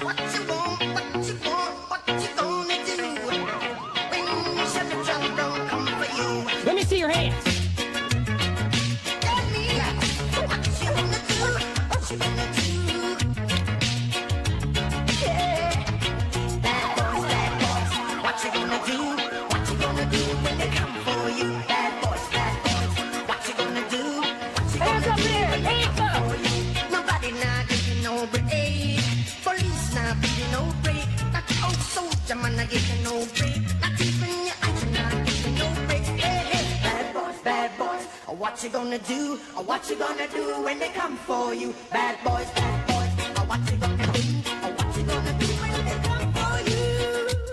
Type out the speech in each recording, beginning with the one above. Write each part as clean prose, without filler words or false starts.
what you want, what you gonna do? When Chevy John don't come for you. Let me see your hands. Tell me, what you gonna do? What you gonna do? Yeah. Bad boys, what you gonna do? What you gonna do when they come for you? Bad boys, what you gonna do? What you Hands gonna up do there, when they hands come up. for you? Nobody not giving no break. Police not giving no break. Not your old soldier man not giving no break. Not even your eyes not giving no break. Hey, hey, bad boys, what you gonna do? What you gonna do when they come for you? Bad boys, what you gonna do? What you gonna do when they come for you?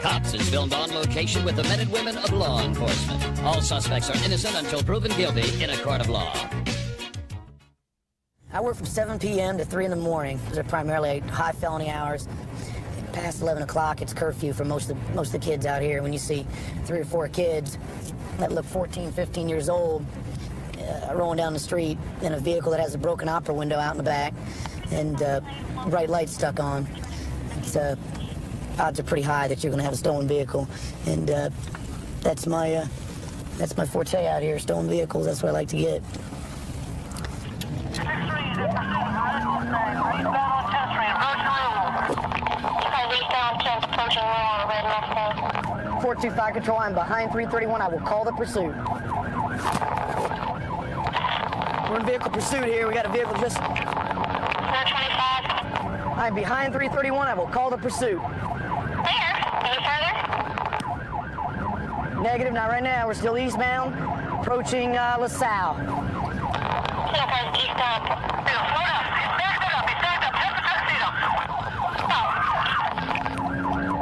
Cops is filmed on location with the men and women of law enforcement. All suspects are innocent until proven guilty in a court of law. I work from 7 p.m. to 3 in the morning. Those are primarily high felony hours. Past 11 o'clock, it's curfew for most of the kids out here. When you see 3 or 4 kids that look 14, 15 years old rolling down the street in a vehicle that has a broken opera window out in the back and bright lights stuck on, odds are pretty high that you're going to have a stolen vehicle. And that's my forte out here, stolen vehicles. That's what I like to get. 425 control, I'm behind 331. I will call the pursuit. We're in vehicle pursuit here. We got a vehicle just... 425. I'm behind 331. I will call the pursuit. Where? Any further? Negative, not right now. We're still eastbound, approaching LaSalle. Eastbound. Slow down. Back up. Head to Tuxedo. Stop.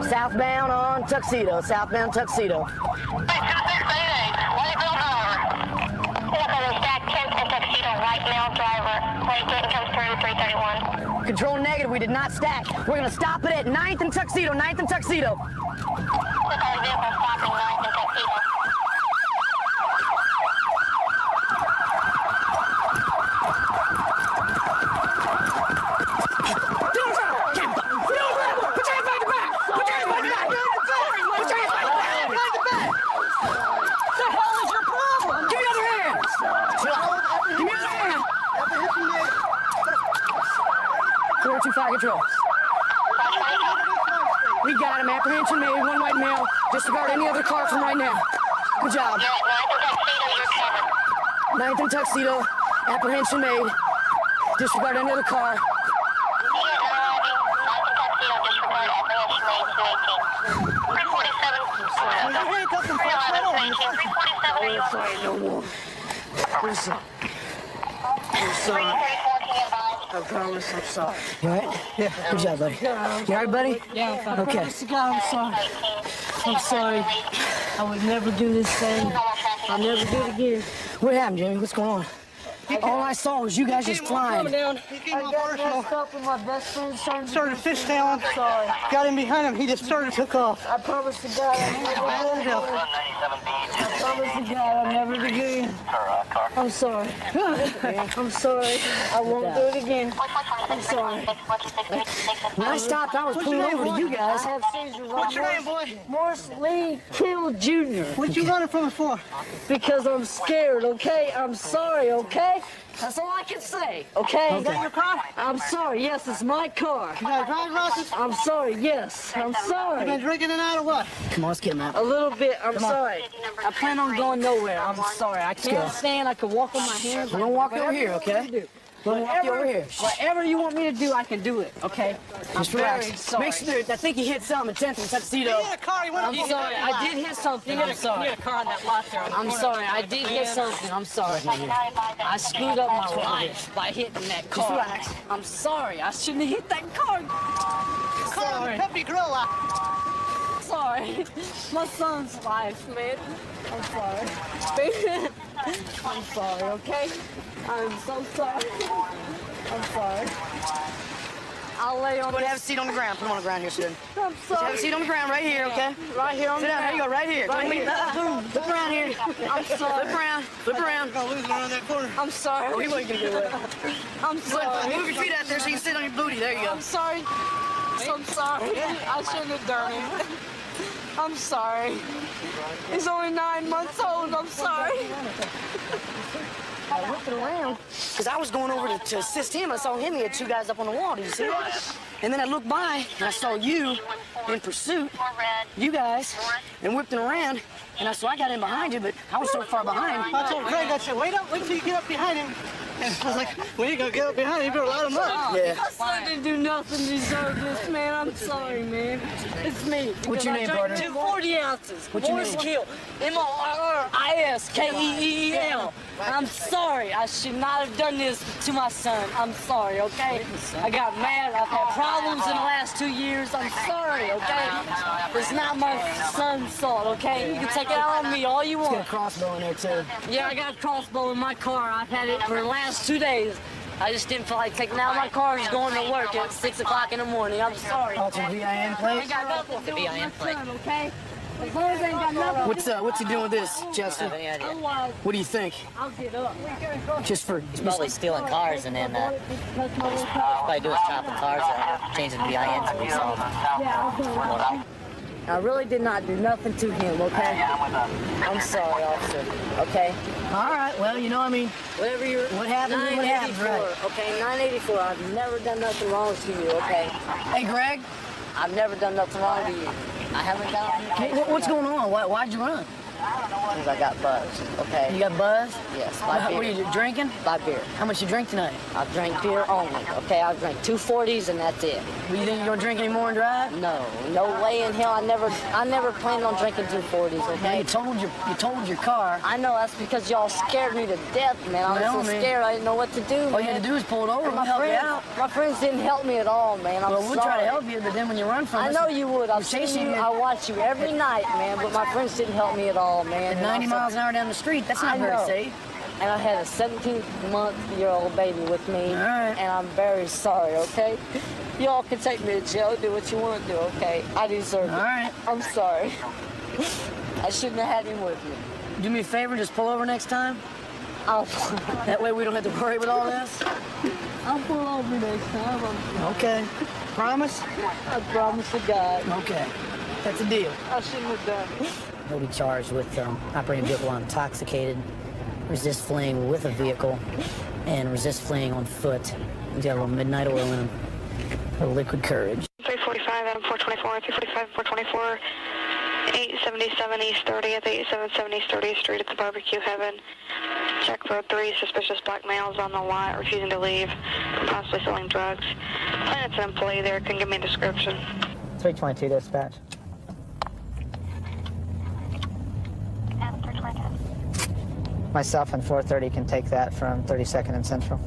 Southbound on Tuxedo. Southbound Tuxedo. Hey, 2688. Whiteville driver. Look on the stack 10th and Tuxedo. White male driver. White didn't come through 331. Control negative. We did not stack. We're going to stop it at 9th and Tuxedo. 9th and Tuxedo. Look on the vehicle stopping 9th and Tuxedo. Control. We got him. Apprehension made. One white male. Disregard any other car from right now. Good job. You're at 9th and Tuxedo. You're covered. 9th and Tuxedo. Apprehension made. Disregard any other car. You're at 9th and Tuxedo. Disregard apprehension made. 218. 347. I'm sorry. I promise I'm sorry. You all right? Yeah. Good job, buddy. You all right, buddy? Yeah, I'm fine. Okay. Promise to God, I'm sorry. I'm sorry. I would never do this thing. I'll never do it again. What happened, Jimmy? What's going on? All I saw was you guys just flying. He came on personal. With my best friend started fishtailing. Sorry. Got him behind him. He just took off. I promise to God I'll never do it. I promise to God I'll never do it again. I'm sorry. I'm sorry. I won't do it again. I'm sorry. When I stopped, I was pulling over to you guys. I have seizures. What's your name, boy? Morris Lee Kill Jr. What you running from it for? Because I'm scared, okay? I'm sorry, okay? That's all I can say, okay? Is that your car? I'm sorry, yes, it's my car. You got a driver's license? I'm sorry, yes, I'm You been sorry. drinking tonight or what? Come on, let's get him out. A little bit, I'm sorry. I plan on going nowhere, I'm sorry. I can't stand, I can walk on my hands. We're gonna walk over here, okay? We're gonna walk you over here. Whatever you want me to do, I can do it, okay? Just relax. Make sure, I think he hit something at 10th and Tuxedo. He hit a car. He went I'm sorry, I did hit something, I'm sorry. I'm sorry, I did hit something, I'm sorry. I screwed up my life by hitting that car. relax. I'm sorry, I shouldn't have hit that car. Car, Peppy Grill out. Sorry, my son's life, man. I'm sorry. I'm sorry, okay? I'm so sorry. I'm sorry. I'll lay on Go have a seat on the ground. Put him on the ground here, Sid. I'm Just sorry. have a seat on the ground right here, okay? Right here on Sit the down. There you go, right here. Right here. Flip around here. I'm sorry. Flip around. Flip around. You're gonna lose it around that corner. I'm sorry. Oh, he wasn't gonna do it. I'm sorry. Move your feet out there so you can sit on your booty. There you go. I'm sorry. I'm sorry. I shouldn't have done it. I'm sorry. He's only 9 months old. I'm sorry. I whipped it around because I was going over to assist him. I saw him. He had two guys up on the wall. Did you see that? And then I looked by and I saw you in pursuit, you guys, and whipped it around. And so I got in behind you, but I was so far behind. I told Greg, I said, wait till you get up behind him. And I was like, when you go get up behind him, you better light him up. Yeah. My son didn't do nothing to deserve this, man. I'm sorry, man. It's me. What's your name, partner? 40 ounces. What's your Morris name? Kill. Morriskeeel. I'm sorry. I should not have done this to my son. I'm sorry, okay? I got mad. I've had problems in the last 2 years. I'm sorry, okay? It's not my son's fault, okay? You can take it out on me all you Got a want. crossbow in there, too. Yeah, I got a crossbow in my car. I've had it for the last 2 days. I just didn't feel like taking it out. My car is going to work at 6 o'clock in the morning. I'm sorry. Oh, it's a VIN I plate? ain't got nothing to do with my son, okay? As long as I ain't got nothing. What's he doing with this, Chester? Otherwise, What do you think? I'll get up. Just for... He's probably stealing cars and then probably doing chopping cars and changing VIN to be sold. I really did not do nothing to him, okay? I'm sorry, officer, okay? All right, well, you know, I mean, Whatever you're... What happened is what happened, right? Okay, 984. I've never done nothing wrong to you, okay? hey, Greg, I've never done nothing wrong to you. I haven't done what's going on? Why'd you run? because I got buzzed, okay? You got buzzed? Yes, What by are beer. you drinking? By beer. How much you drink tonight? I drank beer only, okay? I drank 2 40s and that's it. You think you're gonna drink any more and drive? No way in hell. I never planned on drinking 2 40s, Now, okay? you totaled your car. I know that's because y'all scared me to death, man. I Well, was so man. scared I didn't know what to do. All you had to do is pull it over. And We'll help you out. my friends didn't help me at all, man. I'm Well, we'll try sorry. to help you, but then when you run from I us, know you would. I've chasing seen you. you. I watch you every night, man. But my friends didn't help me at all, man. at And 90 I'm so- miles an hour down the street, that's not I very know. safe. And I had a 17-month-old baby with me. All right. And I'm very sorry, okay? Y'all can take me to jail, do what you want to do, okay? I deserve it. All right. I'm sorry. I shouldn't have had him with me. Do me a favor, just pull over next time. I'll That way we don't have to worry with all this. pull over next time. Okay. Promise? I promise to God. Okay. That's a deal. I shouldn't have done it. He'll be charged with operating a vehicle while intoxicated, resist fleeing with a vehicle, and resist fleeing on foot. He's got a little midnight oil in him, a little liquid courage. 345 Adam 424, 345 424, 877 East 30th, 877 East 30th Street at the Barbecue Heaven. Check for 3 suspicious black males on the lot, refusing to leave, possibly selling drugs. Planet's an employee there, can give me a description. 322 dispatch. Adam 322. Myself and 430 can take that from 32nd and Central.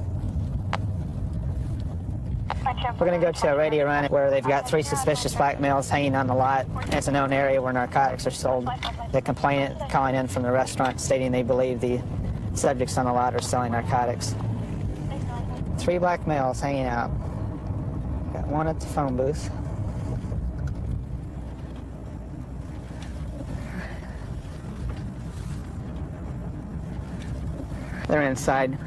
We're going to go to a radio run where they've got 3 suspicious black males hanging on the lot. It's a known area where narcotics are sold. The complainant calling in from the restaurant stating they believe the subjects on the lot are selling narcotics. 3 black males hanging out. Got one at the phone booth. They're inside.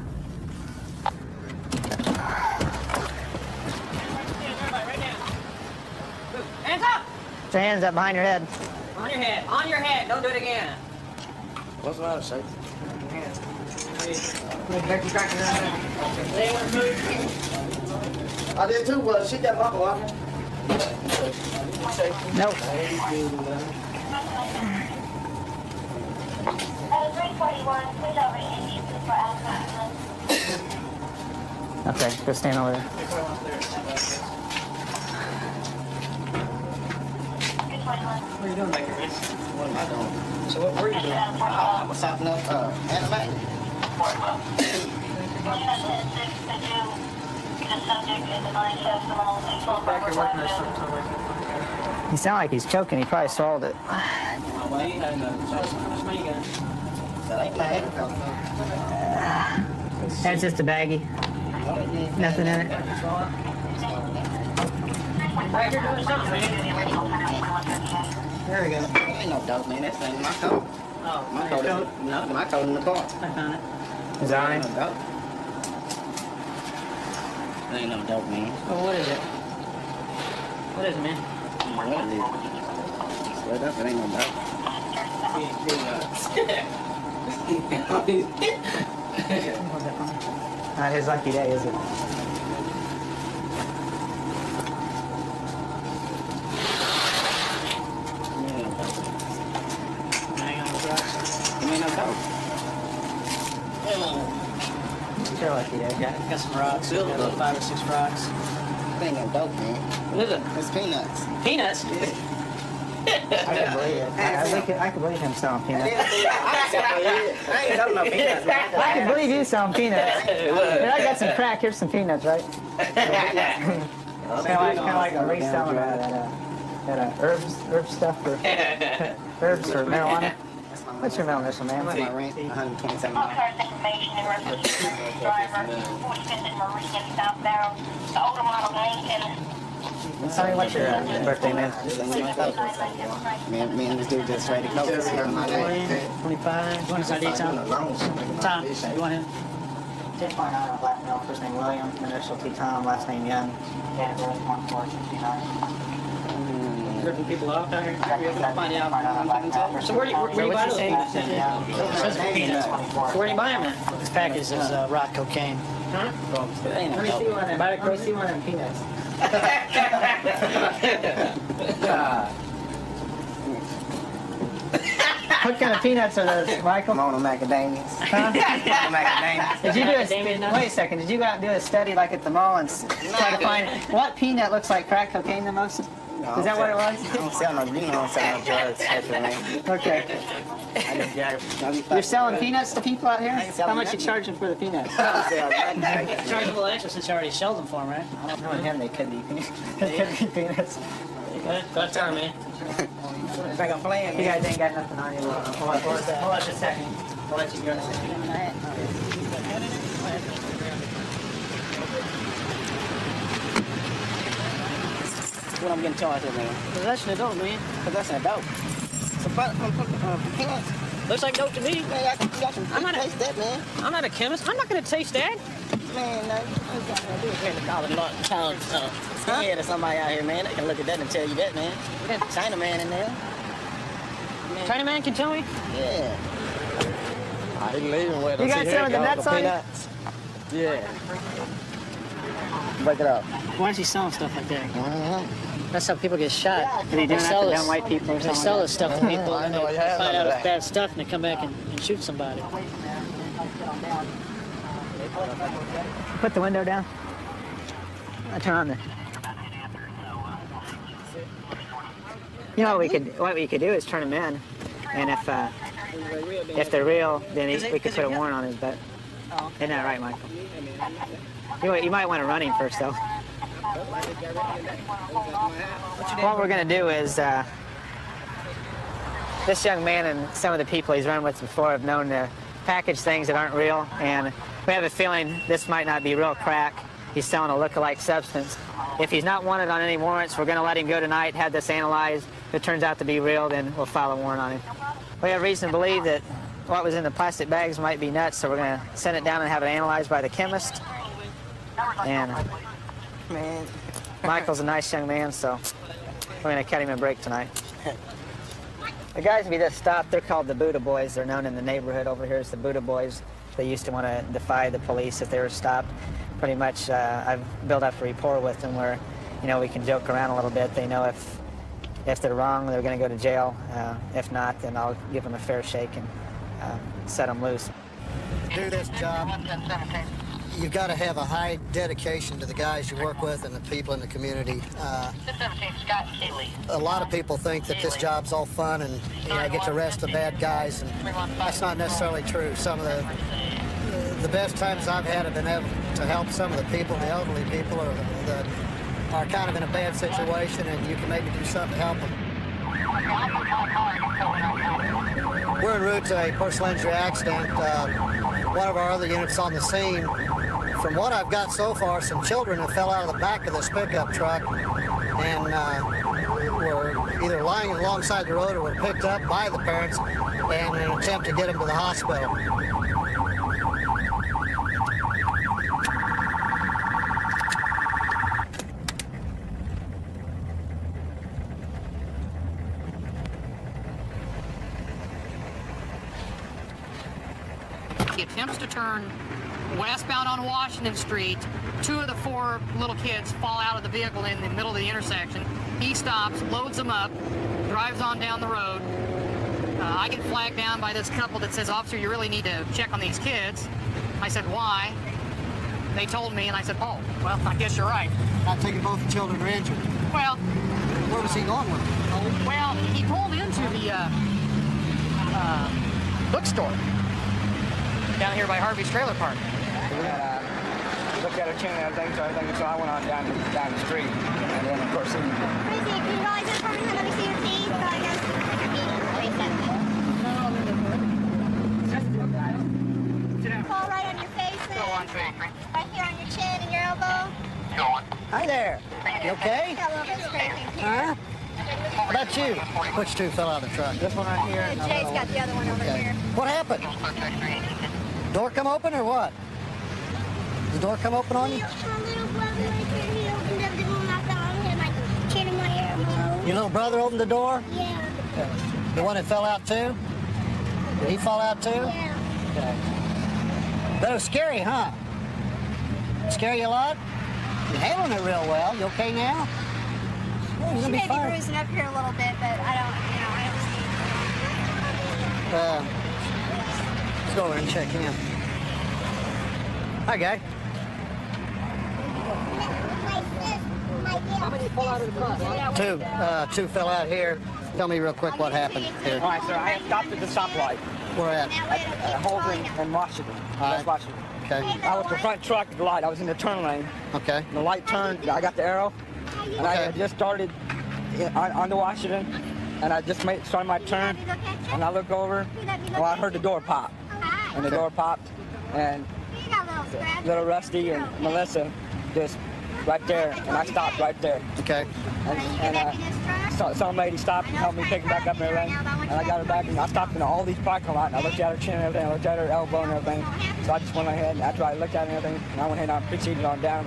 Hands up! Put your hands up behind your head. On your head. On your head. Don't do it again. What's the matter, sir? I did too. Shoot that buckle off. Nope. Adam 341, please overheat you for Adam. Okay, go stand over there. What are you doing back here, man? What am I doing? So what were you doing? I was hopping up animatic. He sounds like he's choking. He probably swallowed it. That ain't my head. That's just a baggie. Nothing in it. Back here doing something, man. There we go. That ain't no dope, man. That's in my coat. Oh, My coat. No, my coat in the car. I found it. Is that Ain't right? no dope. That ain't no dope, man. Oh, what is it? What is it, man? What is it? Split up, it ain't no doubt. Not his lucky day, is it? It ain't no doubt. It's your lucky day. Got some rocks. Got 5 or 6 rocks. It ain't no dope, man. What is it? It's peanuts. Peanuts? I can believe it. I can believe him selling peanuts. I ain't talking about peanuts, man. I can believe you selling peanuts. Here, I got some crack. Here's some peanuts, right? Kind of like a reselling that herb stuff or herbs or marijuana. What's your middle initial, man? What's my rent? $127. Car's information in reference to the driver, 45th Meridian southbound, the older model Lincoln. Tell me what's your birthday, man? Me and this dude just traded notes. 25. You want his ID, Tom? Tom, you want him? 10.9 on black male, first name William, initial T. Tom, last name Young. Date of birth 1469. Ripping people off out here? We'll find out. So where do you buy those peanuts? So where do you buy them at? This package is rock cocaine. Huh? Let me see one of them. Let me see one of them peanuts. What kind of peanuts are those, Michael? Mono macadamias. Huh? Macadamias. Did you do wait a second, did you go out and do a study like at the mall and try to find what peanut looks like crack cocaine the most? No, Is that what it was? I don't sell no, you know, I don't sell no drugs. That's what I mean. Okay. I just got You're selling peanuts to people out here? ain't selling How much you nothing. charging for the peanuts? I don't sell nothing. Charge a little extra since you already sold them for him, right? I don't know him, they could be peanuts. Go tell him, man. Think I'm playing, You man. guys ain't got nothing on you. Hold on a second. I'll let you go in a second. What I'm getting charged with, man. Possession of dope, man. Possession of dope. So, peanuts. Looks like dope to me. Man, I can I'm not a- taste that, man. I'm not a chemist. I'm not going to taste that. Man, no, you got to do it. Town head of somebody out here, man. They can look at that and tell you that, man. China man in there. Chinaman can tell me. Yeah. You guys selling the nuts on you? Yeah. Break it up. Why is he selling stuff like that? Mm-hmm. That's how people get shot. Did he do that to dumb white people or They something? sell this stuff to people I and know they you have find out none of it's that. bad stuff and they come back and shoot somebody. Put the window down. I'll turn on the. You know what we could do is turn them in, and if they're real, then we could put a warrant on his butt. Isn't that right, Michael? You might want to run him first, though. What we're going to do is, this young man and some of the people he's run with before have known to package things that aren't real, and we have a feeling this might not be real crack. He's selling a look-alike substance. If he's not wanted on any warrants, we're going to let him go tonight, have this analyzed. If it turns out to be real, then we'll file a warrant on him. We have reason to believe that what was in the plastic bags might be nuts, so we're going to send it down and have it analyzed by the chemist. And Man. Michael's a nice young man, so we're going to cut him a break tonight. The guys we just stopped, they're called the Buddha Boys. They're known in the neighborhood over here as the Buddha Boys. They used to want to defy the police if they were stopped. Pretty much, I've built up a rapport with them where, we can joke around a little bit. They know if they're wrong, they're going to go to jail. If not, then I'll give them a fair shake and set them loose. Do this job, you've got to have a high dedication to the guys you work with and the people in the community. A lot of people think that this job's all fun and I get to arrest the bad guys, and that's not necessarily true. Some of the best times I've had have been able to help some of the people, the elderly people, or that are kind of in a bad situation, and you can maybe do something to help them. We're en route to a personal injury accident. One of our other units on the scene. From what I've got so far, some children have fell out of the back of this pickup truck and were either lying alongside the road or were picked up by the parents in an attempt to get them to the hospital. attempts to turn westbound on Washington Street. 2 of the 4 little kids fall out of the vehicle in the middle of the intersection. He stops, loads them up, drives on down the road. I get flagged down by this couple that says, "Officer, you really need to check on these kids." I said, "Why?" They told me, and I said, "Oh, well, I guess you're right." I take it both the children are injured. Well, where was he going with them? Well, he pulled into the bookstore down here by Harvey's Trailer Park. Looked at her chin and everything, so I went on down the street, and then of course he... Let me see your teeth. Fall right on your face. Right here on your chin and your elbow. Hi there. You okay? Got a little bit scraping here. Huh? How about you? Which 2 fell out of the truck? This one right here. Jay's got the other one over here. What happened? Door come open or what? Did the door come open on you? My little brother right here, he opened up the door and I thought I had my chin in my elbow. Your little brother opened the door? Yeah. The one that fell out too? Did he fall out too? Yeah. Okay. That was scary, huh? Scare you a lot? You're handling it real well. You okay now? Oh, you're She gonna may be be fine. bruising up here a little bit, but I don't see. Let's go over and check in. Hi, guy. How many fell out of the car? 2 fell out here. Tell me real quick what happened here. All right, sir, I stopped at the stoplight. Where at? At Holden and Washington. West Washington. Okay. I was the front truck at the light. I was in the turn lane. Okay. The light turned. I got the arrow. And I had just started on the Washington. And I just started my turn. And I look over. Well, I heard the door pop. And the door popped. And little Rusty and Melissa just right there. And I stopped right there. Okay. And some lady stopped and helped me pick her back up and everything. And I got her back and I stopped in all these parking lots. And I looked at her chin and everything. I looked at her elbow and everything. So I just went ahead and after I looked at her and everything, and I went ahead and I proceeded on down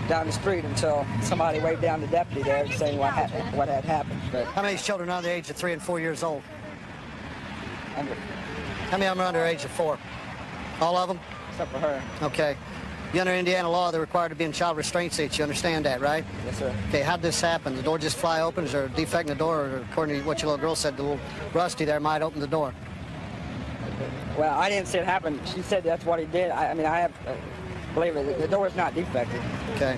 the street until somebody waved down the deputy there saying what had happened. But how many children are under the age of 3 and 4 years old? How many of them are under the age of 4? All of them? Except for her. Okay. You under Indiana law, they're required to be in child restraint seats. You understand that, right? Yes, sir. Okay, how'd this happen? The door just fly open? Is there a defect in the door? Or according to what your little girl said, the little Rusty there might open the door. Well, I didn't see it happen. She said that's what he did. I believe it. The door is not defective. Okay.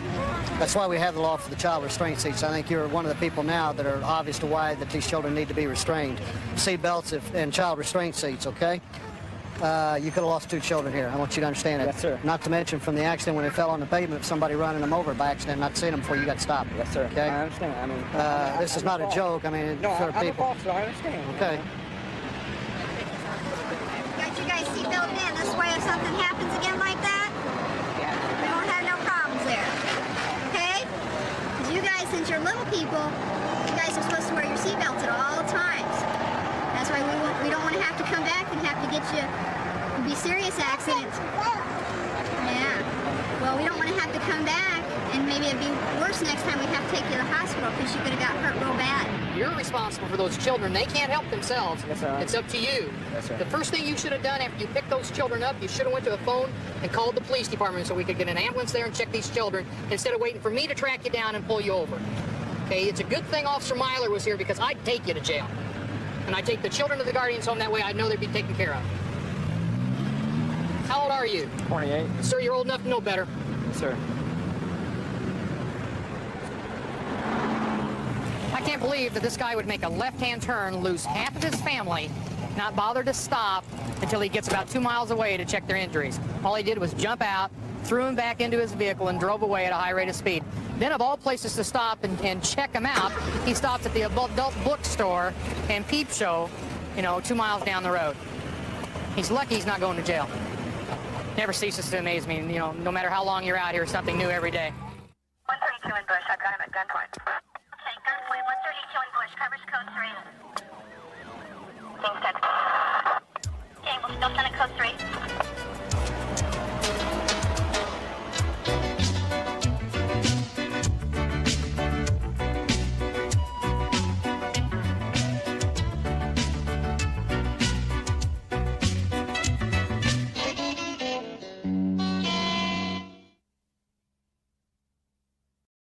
That's why we have the law for the child restraint seats. I think you're one of the people now that are obvious to why that these children need to be restrained. Seat belts and child restraint seats, okay? You could have lost 2 children here. I want you to understand it. Yes, sir. Not to mention from the accident when they fell on the pavement, somebody running them over by accident, not seeing them before you got stopped. Yes, sir. Okay? I understand. I mean, this is not a joke. I mean, no, for I'm people. a officer. I understand. Okay. Got you guys seatbelted in. This way, if something happens again like that, we won't have no problems there. Okay? Because you guys, since you're little people, you guys are supposed to wear your seatbelts at all times. That's why we don't want to have to come back and have to get you be serious accidents. Yeah. Well, we don't want to have to come back, and maybe it'd be worse next time we have to take you to the hospital because you could have got hurt real bad. You're responsible for those children. They can't help themselves. Yes, sir. It's up to you. Yes, sir. The first thing you should have done after you picked those children up, you should have went to a phone and called the police department so we could get an ambulance there and check these children instead of waiting for me to track you down and pull you over. Okay, it's a good thing Officer Myler was here because I'd take you to jail. And I'd take the children to the guardian's home. That way I'd know they'd be taken care of. How old are you? 28. Sir, you're old enough to know better. Yes, sir. I can't believe that this guy would make a left-hand turn, lose half of his family, not bother to stop until he gets about 2 miles away to check their injuries. All he did was jump out, threw him back into his vehicle, and drove away at a high rate of speed. Then, of all places to stop and check him out, he stops at the adult bookstore and Peep Show, 2 miles down the road. He's lucky he's not going to jail. Never ceases to amaze me. No matter how long you're out here, something new every day. 132 in Bush. I've got him at gunpoint. Okay, gunpoint 132 in Bush. Covers code 3. Thanks, Ted. Okay, we'll still send a code 3.